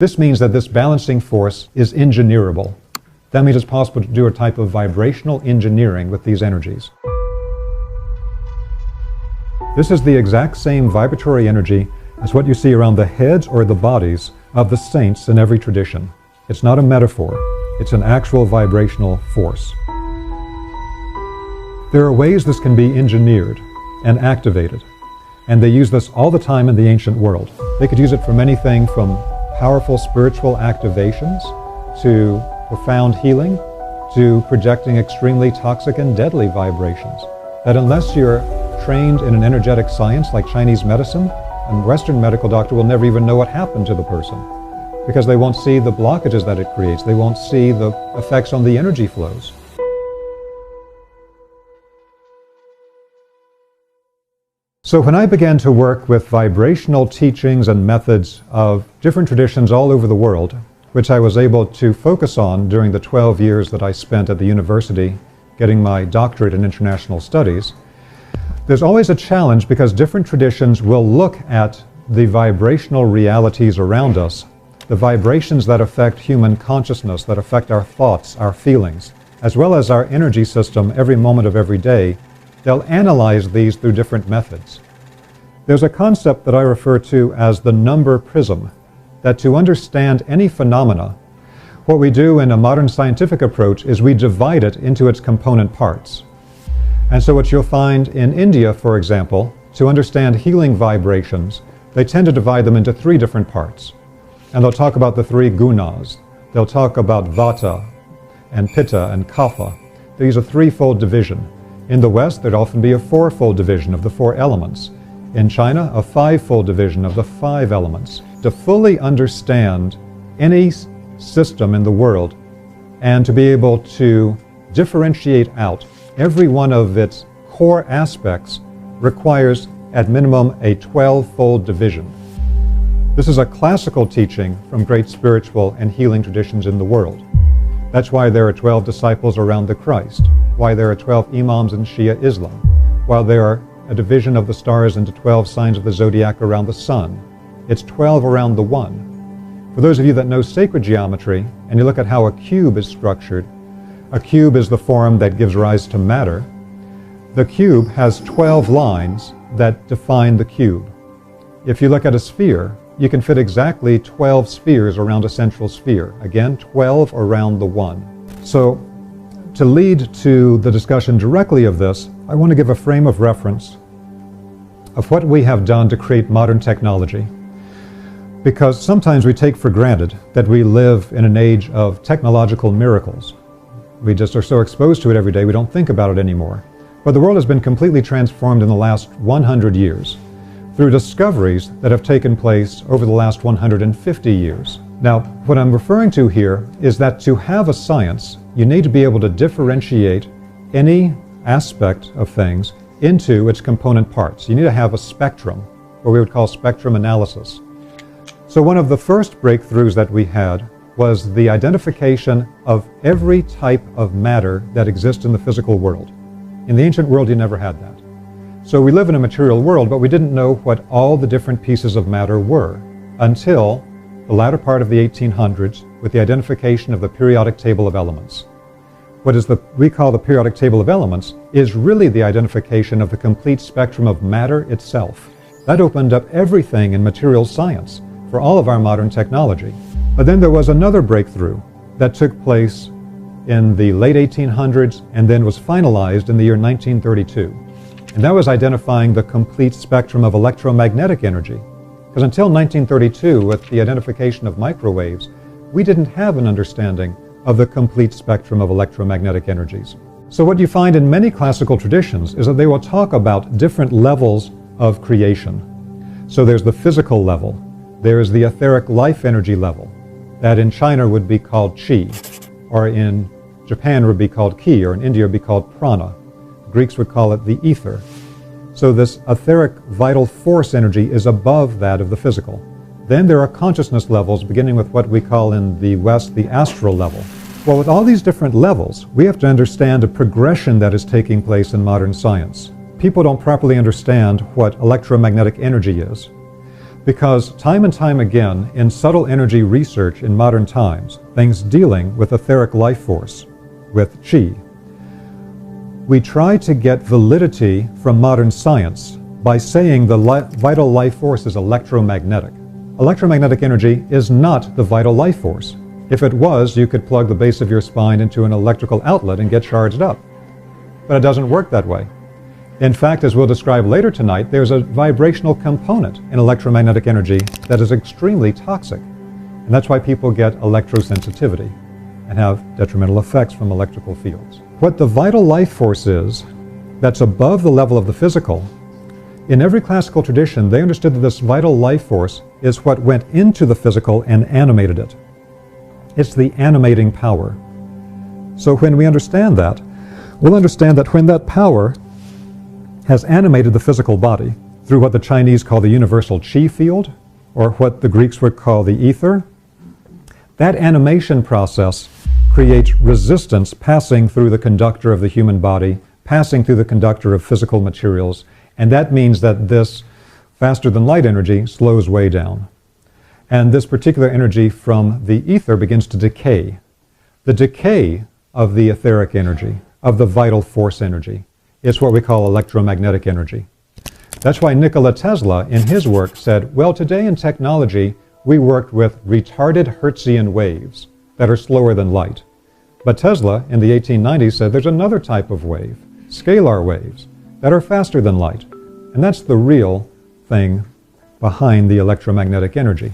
This means that this balancing force is engineerable. That means it's possible to do a type of vibrational engineering with these energies. This is the exact same vibratory energy as what you see around the heads or the bodies of the saints in every tradition. It's not a metaphor, it's an actual vibrational force. There are ways this can be engineered and activated, and they use this all the time in the ancient world. They could use it from anything from powerful spiritual activations to profound healing to projecting extremely toxic and deadly vibrations. That unless you're trained in an energetic science like Chinese medicine, a Western medical doctor will never even know what happened to the person because they won't see the blockages that it creates. They won't see the effects on the energy flows. So when I began to work with vibrational teachings and methods of different traditions all over the world, which I was able to focus on during the 12 years that I spent at the university getting my doctorate in international studies, there's always a challenge because different traditions will look at the vibrational realities around us, the vibrations that affect human consciousness, that affect our thoughts, our feelings, as well as our energy system every moment of every day. They'll analyze these through different methods. There's a concept that I refer to as the number prism, that to understand any phenomena, what we do in a modern scientific approach is we divide it into its component parts. And so what you'll find in India, for example, to understand healing vibrations, they tend to divide them into 3 different parts. And they'll talk about the 3 gunas. They'll talk about vata and pitta and kapha. They use a 3-fold division. In the West, there'd often be a 4-fold division of the 4 elements. In China, a 5-fold division of the 5 elements. To fully understand any system in the world and to be able to differentiate out every one of its core aspects requires at minimum a 12-fold division. This is a classical teaching from great spiritual and healing traditions in the world. That's why there are 12 disciples around the Christ, why there are 12 imams in Shia Islam, why there are a division of the stars into 12 signs of the zodiac around the sun. It's 12 around the one. For those of you that know sacred geometry, and you look at how a cube is structured, a cube is the form that gives rise to matter. The cube has 12 lines that define the cube. If you look at a sphere, you can fit exactly 12 spheres around a central sphere. Again, 12 around the one. So, to lead to the discussion directly of this, I want to give a frame of reference of what we have done to create modern technology. Because sometimes we take for granted that we live in an age of technological miracles. We just are so exposed to it every day we don't think about it anymore. But the world has been completely transformed in the last 100 years through discoveries that have taken place over the last 150 years. Now, what I'm referring to here is that to have a science, you need to be able to differentiate any aspect of things into its component parts. You need to have a spectrum, what we would call spectrum analysis. So one of the first breakthroughs that we had was the identification of every type of matter that exists in the physical world. In the ancient world, you never had that. So we live in a material world, but we didn't know what all the different pieces of matter were until the latter part of the 1800s with the identification of the periodic table of elements. What we call the periodic table of elements is really the identification of the complete spectrum of matter itself. That opened up everything in material science for all of our modern technology. But then there was another breakthrough that took place in the late 1800s and then was finalized in the year 1932. And that was identifying the complete spectrum of electromagnetic energy. Because until 1932, with the identification of microwaves, we didn't have an understanding of the complete spectrum of electromagnetic energies. So what you find in many classical traditions is that they will talk about different levels of creation. So there's the physical level, there's the etheric life energy level, that in China would be called Qi, or in Japan would be called Ki, or in India would be called Prana. The Greeks would call it the ether. So this etheric vital force energy is above that of the physical. Then there are consciousness levels, beginning with what we call in the West the astral level. Well, with all these different levels, we have to understand a progression that is taking place in modern science. People don't properly understand what electromagnetic energy is, Because time and time again, in subtle energy research in modern times, things dealing with etheric life force, with Qi, we try to get validity from modern science by saying the vital life force is electromagnetic. Electromagnetic energy is not the vital life force. If it was, you could plug the base of your spine into an electrical outlet and get charged up. But it doesn't work that way. In fact, as we'll describe later tonight, there's a vibrational component in electromagnetic energy that is extremely toxic. And that's why people get electrosensitivity and have detrimental effects from electrical fields. What the vital life force is, that's above the level of the physical, in every classical tradition, they understood that this vital life force is what went into the physical and animated it. It's the animating power. So when we understand that, we'll understand that when that power has animated the physical body through what the Chinese call the universal Qi field, or what the Greeks would call the ether, that animation process creates resistance passing through the conductor of the human body, passing through the conductor of physical materials, and that means that this faster than light energy slows way down. And this particular energy from the ether begins to decay. The decay of the etheric energy, of the vital force energy, is what we call electromagnetic energy. That's why Nikola Tesla, in his work, said, well, today in technology, we worked with retarded Hertzian waves that are slower than light. But Tesla, in the 1890s, said there's another type of wave, scalar waves, that are faster than light. And that's the real thing behind the electromagnetic energy.